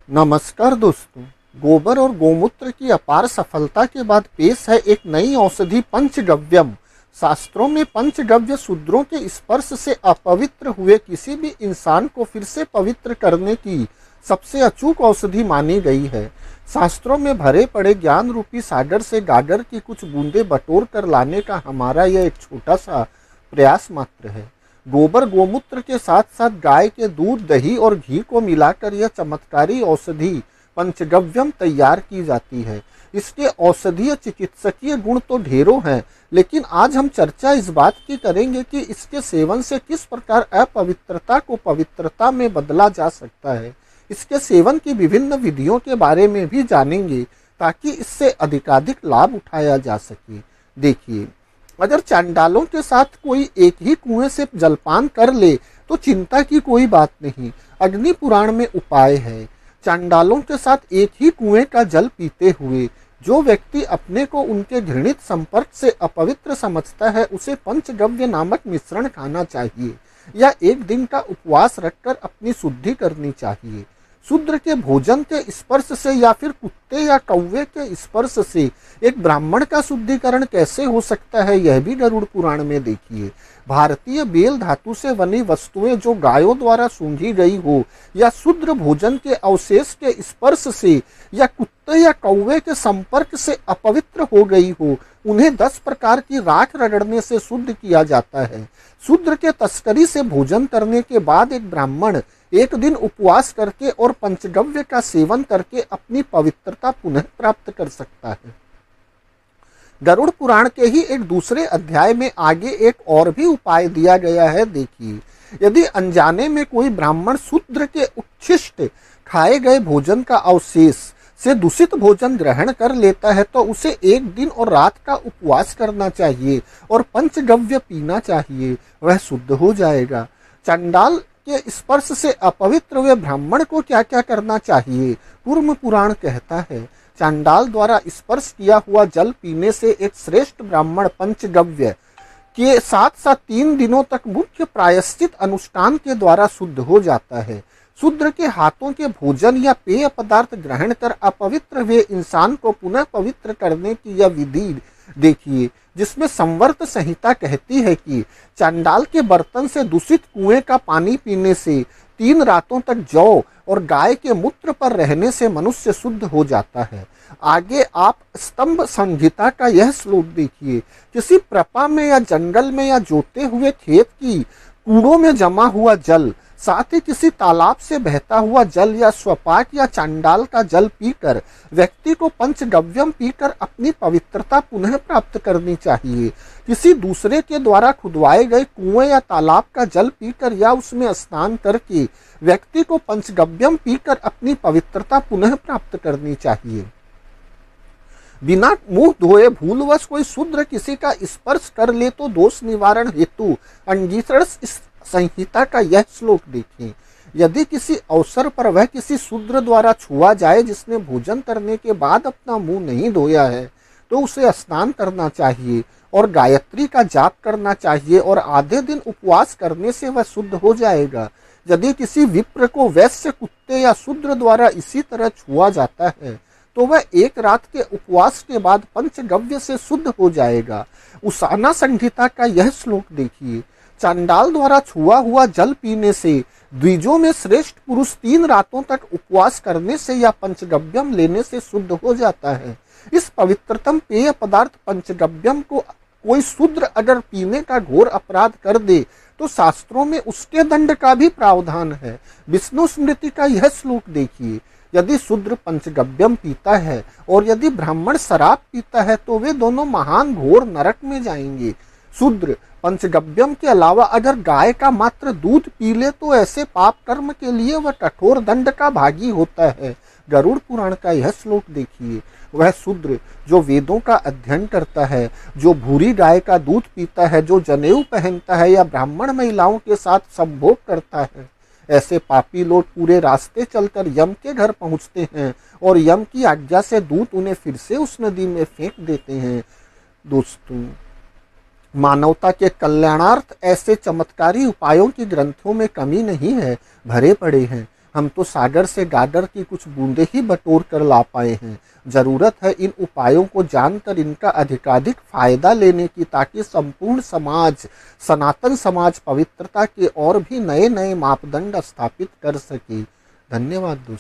नमस्कार दोस्तों। गोबर और गोमूत्र की अपार सफलता के बाद पेश है एक नई औषधि पंचगव्यम। शास्त्रों में पंचगव्य शूद्रों के स्पर्श से अपवित्र हुए किसी भी इंसान को फिर से पवित्र करने की सबसे अचूक औषधि मानी गई है। शास्त्रों में भरे पड़े ज्ञान रूपी सागर से गागर की कुछ बूंदें बटोर कर लाने का हमारा यह एक छोटा सा प्रयास मात्र है। गोबर गोमूत्र के साथ साथ गाय के दूध, दही और घी को मिलाकर यह चमत्कारी औषधि पंचगव्यम तैयार की जाती है। इसके औषधीय चिकित्सकीय गुण तो ढेरों हैं, लेकिन आज हम चर्चा इस बात की करेंगे कि इसके सेवन से किस प्रकार अपवित्रता को पवित्रता में बदला जा सकता है। इसके सेवन की विभिन्न विधियों के बारे में भी जानेंगे ताकि इससे अधिकाधिक लाभ उठाया जा सके। देखिए, अगर चांडालों के साथ कोई एक ही कुएं से जलपान कर ले तो चिंता की कोई बात नहीं। अग्नि पुराण में उपाय है। चांडालों के साथ एक ही कुएं का जल पीते हुए जो व्यक्ति अपने को उनके घृणित संपर्क से अपवित्र समझता है, उसे पंचगव्य नामक मिश्रण खाना चाहिए या एक दिन का उपवास रखकर अपनी शुद्धि करनी चाहिए। शूद्र के भोजन के स्पर्श से या फिर कुत्ते या कौवे के स्पर्श से एक ब्राह्मण का शुद्धिकरण कैसे हो सकता है, यह भी गरुड़ पुराण में देखिए। भारतीय बेल धातु से बनी वस्तुएं जो गायों द्वारा सूंघी गई हो या शूद्र भोजन के अवशेष के स्पर्श से या कुत्ते या कौवे के संपर्क से अपवित्र हो गई हो, उन्हें 10 प्रकार की राख रगड़ने से शुद्ध किया जाता है। शूद्र के तस्करी से भोजन करने के बाद एक ब्राह्मण एक दिन उपवास करके और पंचगव्य का सेवन करके अपनी पवित्रता पुनः प्राप्त कर सकता है। गरुड़ पुराण के ही एक दूसरे अध्याय में आगे एक और भी उपाय दिया गया है। देखिए, यदि अनजाने में कोई ब्राह्मण शूद्र के उच्छिष्ट खाए गए भोजन का अवशेष से दूषित भोजन ग्रहण कर लेता है तो उसे एक दिन और रात का उपवास करना चाहिए और पंचगव्य पीना चाहिए, वह शुद्ध हो जाएगा। चंडाल के स्पर्श से अपवित्र हुए ब्राह्मण को क्या क्या करना चाहिए? कूर्म पुराण कहता है, चांडाल द्वारा स्पर्श किया हुआ जल पीने से एक श्रेष्ठ ब्राह्मण पंचगव्य के साथ साथ 3 दिनों तक मुख्य प्रायश्चित अनुष्ठान के द्वारा शुद्ध हो जाता है। शूद्र के हाथों के भोजन या पेय पदार्थ ग्रहण कर अपवित्र हुए इंसान को पुनः पवित्र करने की यह विधि देखिए, जिसमें संवर्त संहिता कहती है कि चांडाल के बर्तन से दूषित कुएं का पानी पीने से 3 रातों तक जौ और गाय के मूत्र पर रहने से मनुष्य शुद्ध हो जाता है। आगे आप स्तंभ संहिता का यह श्लोक देखिए, किसी प्रपा में या जंगल में या जोते हुए खेत की कूड़ों में जमा हुआ जल, साथ ही किसी तालाब से बहता हुआ जल या स्वपाक या चांडाल का जल पीकर व्यक्ति को पंचगव्यम पीकर अपनी पवित्रता पुनः प्राप्त करनी चाहिए। किसी दूसरे के द्वारा खुदवाए गए कुएं या तालाब का जल पीकर या उसमें स्नान करके व्यक्ति को पंचगव्यम पीकर अपनी पवित्रता पुनः प्राप्त करनी चाहिए। बिना मुंह धोए भूलवश कोई शूद्र किसी का स्पर्श कर ले तो दोष निवारण हेतु अंगीकरण संहिता का यह श्लोक देखें। यदि किसी अवसर पर वह किसी शूद्र द्वारा छुआ जाए जिसने भोजन करने के बाद अपना मुंह नहीं धोया है, तो उसे स्नान करना चाहिए और गायत्री का जाप करना चाहिए और आधे दिन उपवास करने से वह शुद्ध हो जाएगा। यदि किसी विप्र को वैश्य, कुत्ते या शूद्र द्वारा इसी तरह छुआ जाता है तो वह 1 रात के उपवास के बाद पंचगव्य से शुद्ध हो जाएगा। उसाना संहिता का यह श्लोक देखिए, चांडाल द्वारा छुआ हुआ जल पीने से द्विजों में श्रेष्ठ पुरुष 3 रातों तक उपवास करने से या पंचगव्यम लेने से शुद्ध हो जाता है। इस पवित्रतम पेय पदार्थ पंचगव्यम को कोई शूद्र अगर पीने का घोर अपराध कर दे तो शास्त्रों में उसके दंड का भी प्रावधान है। विष्णु स्मृति का यह श्लोक देखिए, यदि शूद्र पंचगव्यम पीता है और यदि ब्राह्मण शराब पीता है तो वे दोनों महान घोर नरक में जाएंगे। शूद्र पंचगव्यम के अलावा अगर गाय का मात्र दूध पी ले तो ऐसे पाप कर्म के लिए वह कठोर दंड का भागी होता है। गरुड़ पुराण का यह श्लोक देखिए, वह शूद्र जो वेदों का अध्ययन करता है, जो भूरी गाय का दूध पीता है, जो जनेऊ पहनता है या ब्राह्मण महिलाओं के साथ संभोग करता है, ऐसे पापी लोग पूरे रास्ते चलकर यम के घर पहुंचते हैं और यम की आज्ञा से दूत उन्हें फिर से उस नदी में फेंक देते हैं। दोस्तों, मानवता के कल्याणार्थ ऐसे चमत्कारी उपायों की ग्रंथों में कमी नहीं है, भरे पड़े हैं। हम तो सागर से डाडर की कुछ बूंदे ही बटोर कर ला पाए हैं। जरूरत है इन उपायों को जानकर इनका अधिकाधिक फायदा लेने की, ताकि संपूर्ण समाज, सनातन समाज पवित्रता के और भी नए नए मापदंड स्थापित कर सके। धन्यवाद दोस्तों।